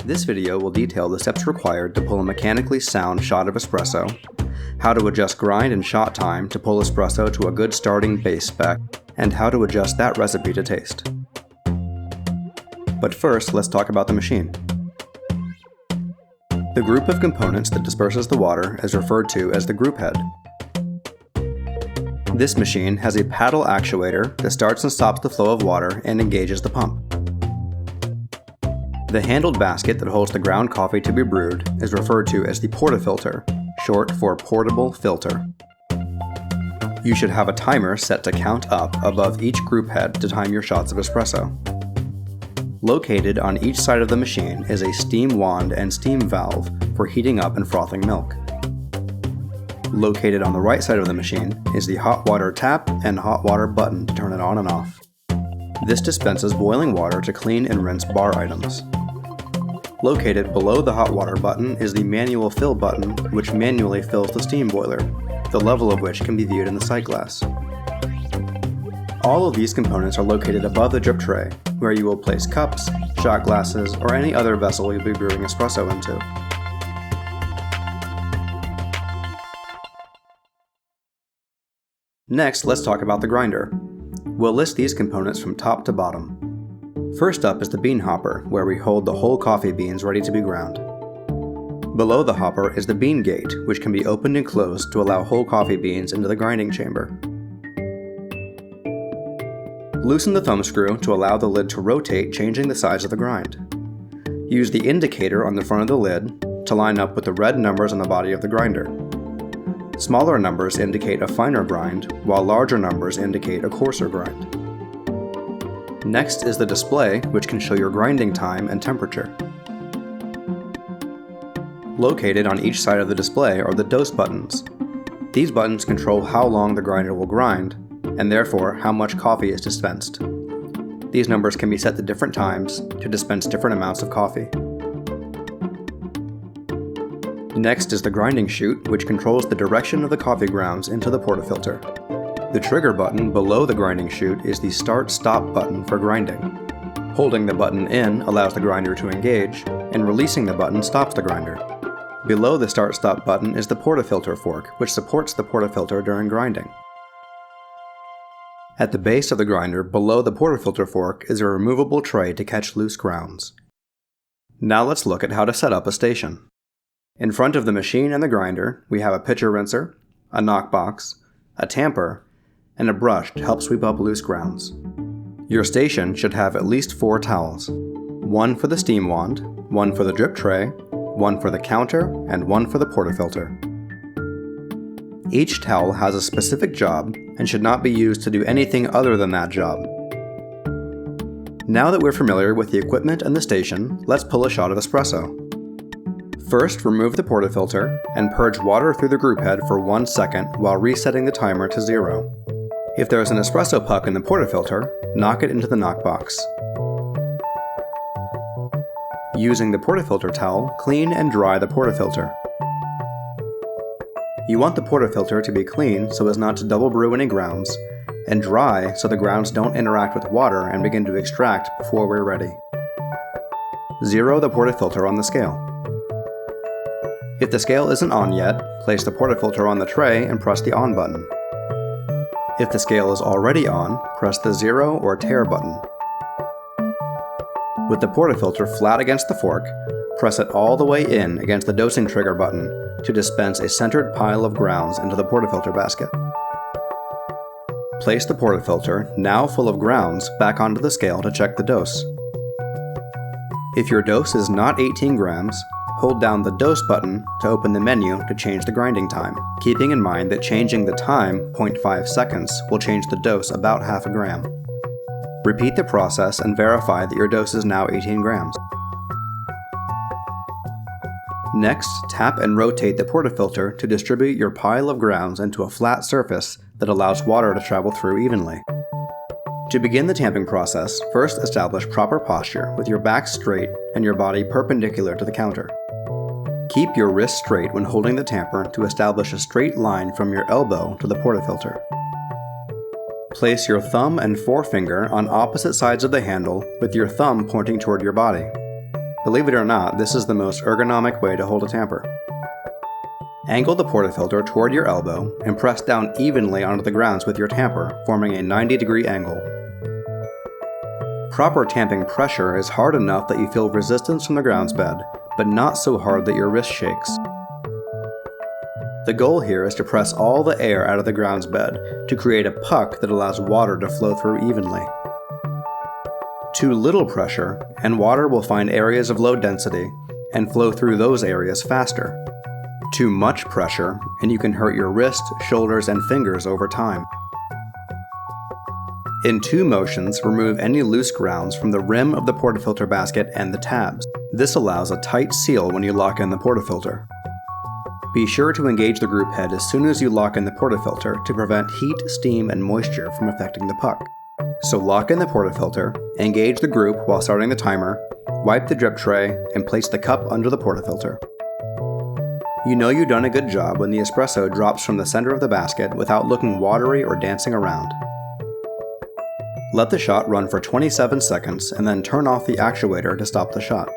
This video will detail the steps required to pull a mechanically sound shot of espresso, how to adjust grind and shot time to pull espresso to a good starting base spec, and how to adjust that recipe to taste. But first, let's talk about the machine. The group of components that disperses the water is referred to as the group head. This machine has a paddle actuator that starts and stops the flow of water and engages the pump. The handled basket that holds the ground coffee to be brewed is referred to as the portafilter, short for portable filter. You should have a timer set to count up above each group head to time your shots of espresso. Located on each side of the machine is a steam wand and steam valve for heating up and frothing milk. Located on the right side of the machine is the hot water tap and hot water button to turn it on and off. This dispenses boiling water to clean and rinse bar items. Located below the hot water button is the manual fill button, which manually fills the steam boiler, the level of which can be viewed in the sight glass. All of these components are located above the drip tray, where you will place cups, shot glasses, or any other vessel you'll be brewing espresso into. Next, let's talk about the grinder. We'll list these components from top to bottom. First up is the bean hopper, where we hold the whole coffee beans ready to be ground. Below the hopper is the bean gate, which can be opened and closed to allow whole coffee beans into the grinding chamber. Loosen the thumb screw to allow the lid to rotate, changing the size of the grind. Use the indicator on the front of the lid to line up with the red numbers on the body of the grinder. Smaller numbers indicate a finer grind, while larger numbers indicate a coarser grind. Next is the display, which can show your grinding time and temperature. Located on each side of the display are the dose buttons. These buttons control how long the grinder will grind, and therefore how much coffee is dispensed. These numbers can be set to different times to dispense different amounts of coffee. Next is the grinding chute, which controls the direction of the coffee grounds into the portafilter. The trigger button below the grinding chute is the start-stop button for grinding. Holding the button in allows the grinder to engage, and releasing the button stops the grinder. Below the start-stop button is the portafilter fork, which supports the portafilter during grinding. At the base of the grinder, below the portafilter fork, is a removable tray to catch loose grounds. Now let's look at how to set up a station. In front of the machine and the grinder, we have a pitcher rinser, a knockbox, a tamper, and a brush to help sweep up loose grounds. Your station should have at least 4 towels. One for the steam wand, one for the drip tray, one for the counter, and one for the portafilter. Each towel has a specific job and should not be used to do anything other than that job. Now that we're familiar with the equipment and the station, let's pull a shot of espresso. First, remove the portafilter and purge water through the group head for 1 second while resetting the timer to 0. If there is an espresso puck in the portafilter, knock it into the knockbox. Using the portafilter towel, clean and dry the portafilter. You want the portafilter to be clean so as not to double brew any grounds, and dry so the grounds don't interact with water and begin to extract before we're ready. Zero the portafilter on the scale. If the scale isn't on yet, place the portafilter on the tray and press the on button. If the scale is already on, press the 0 or tare button. With the portafilter flat against the fork, press it all the way in against the dosing trigger button to dispense a centered pile of grounds into the portafilter basket. Place the portafilter, now full of grounds, back onto the scale to check the dose. If your dose is not 18 grams, hold down the dose button to open the menu to change the grinding time, keeping in mind that changing the time 0.5 seconds will change the dose about half a gram. Repeat the process and verify that your dose is now 18 grams. Next, tap and rotate the portafilter to distribute your pile of grounds into a flat surface that allows water to travel through evenly. To begin the tamping process, first establish proper posture with your back straight and your body perpendicular to the counter. Keep your wrist straight when holding the tamper to establish a straight line from your elbow to the portafilter. Place your thumb and forefinger on opposite sides of the handle with your thumb pointing toward your body. Believe it or not, this is the most ergonomic way to hold a tamper. Angle the portafilter toward your elbow and press down evenly onto the grounds with your tamper, forming a 90-degree angle. Proper tamping pressure is hard enough that you feel resistance from the grounds bed, but not so hard that your wrist shakes. The goal here is to press all the air out of the grounds bed to create a puck that allows water to flow through evenly. Too little pressure, and water will find areas of low density and flow through those areas faster. Too much pressure, and you can hurt your wrist, shoulders, and fingers over time. In 2 motions, remove any loose grounds from the rim of the portafilter basket and the tabs. This allows a tight seal when you lock in the portafilter. Be sure to engage the group head as soon as you lock in the portafilter to prevent heat, steam, and moisture from affecting the puck. So lock in the portafilter, engage the group while starting the timer, wipe the drip tray, and place the cup under the portafilter. You know you've done a good job when the espresso drops from the center of the basket without looking watery or dancing around. Let the shot run for 27 seconds and then turn off the actuator to stop the shot.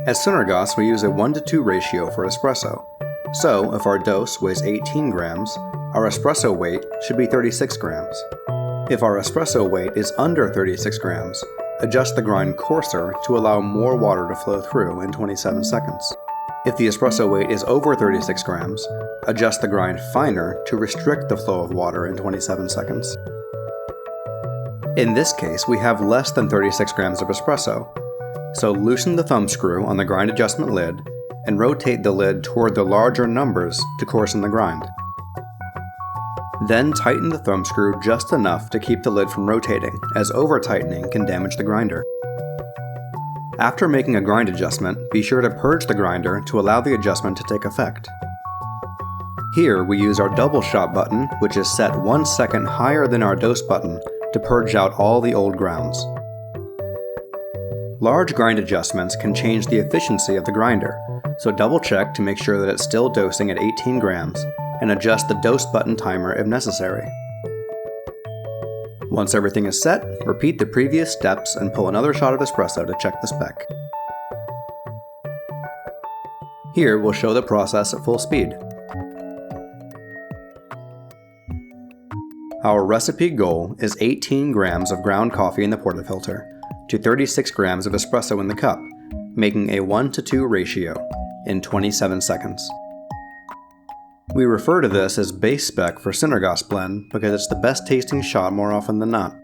At Sunergos, we use a 1:2 ratio for espresso, so if our dose weighs 18 grams, our espresso weight should be 36 grams. If our espresso weight is under 36 grams, adjust the grind coarser to allow more water to flow through in 27 seconds. If the espresso weight is over 36 grams, adjust the grind finer to restrict the flow of water in 27 seconds. In this case, we have less than 36 grams of espresso, so loosen the thumb screw on the grind adjustment lid and rotate the lid toward the larger numbers to coarsen the grind. Then tighten the thumb screw just enough to keep the lid from rotating, as over-tightening can damage the grinder. After making a grind adjustment, be sure to purge the grinder to allow the adjustment to take effect. Here we use our double shot button, which is set 1 second higher than our dose button, to purge out all the old grounds. Large grind adjustments can change the efficiency of the grinder, so double check to make sure that it's still dosing at 18 grams, and adjust the dose button timer if necessary. Once everything is set, repeat the previous steps and pull another shot of espresso to check the spec. Here we'll show the process at full speed. Our recipe goal is 18 grams of ground coffee in the portafilter to 36 grams of espresso in the cup, making a 1:2 ratio in 27 seconds. We refer to this as base spec for Sunergos blend because it's the best tasting shot more often than not.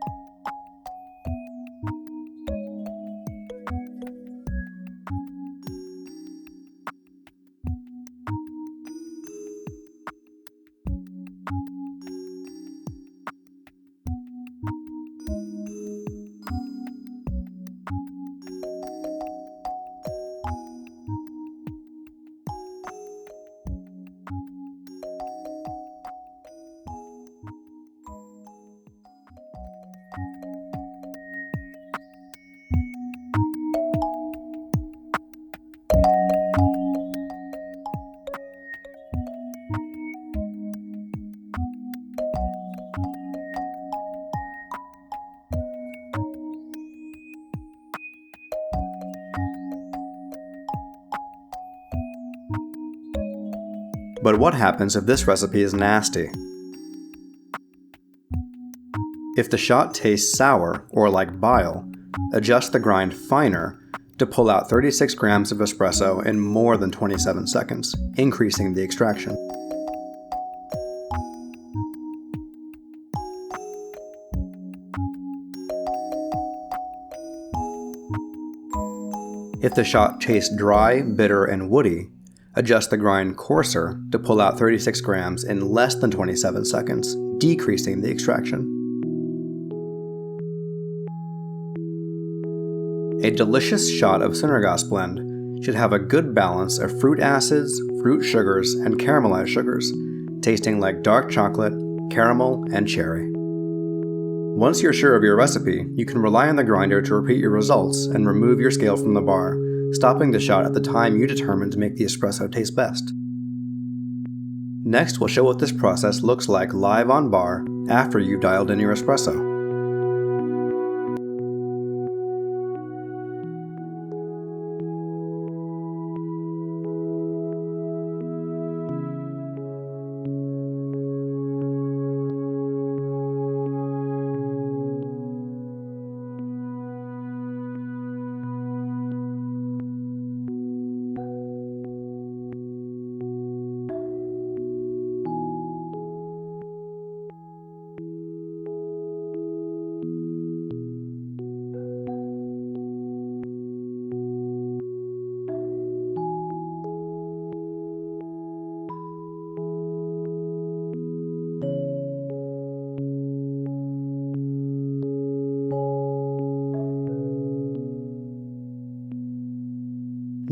But what happens if this recipe is nasty? If the shot tastes sour or like bile, adjust the grind finer to pull out 36 grams of espresso in more than 27 seconds, increasing the extraction. If the shot tastes dry, bitter, and woody, adjust the grind coarser to pull out 36 grams in less than 27 seconds, decreasing the extraction. A delicious shot of Sunergos blend should have a good balance of fruit acids, fruit sugars, and caramelized sugars, tasting like dark chocolate, caramel, and cherry. Once you're sure of your recipe, you can rely on the grinder to repeat your results and remove your scale from the bar, stopping the shot at the time you determine to make the espresso taste best. Next, we'll show what this process looks like live on bar after you've dialed in your espresso.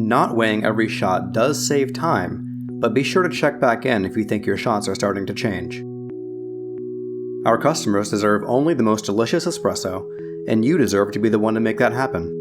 Not weighing every shot does save time, but be sure to check back in if you think your shots are starting to change. Our customers deserve only the most delicious espresso, and you deserve to be the one to make that happen.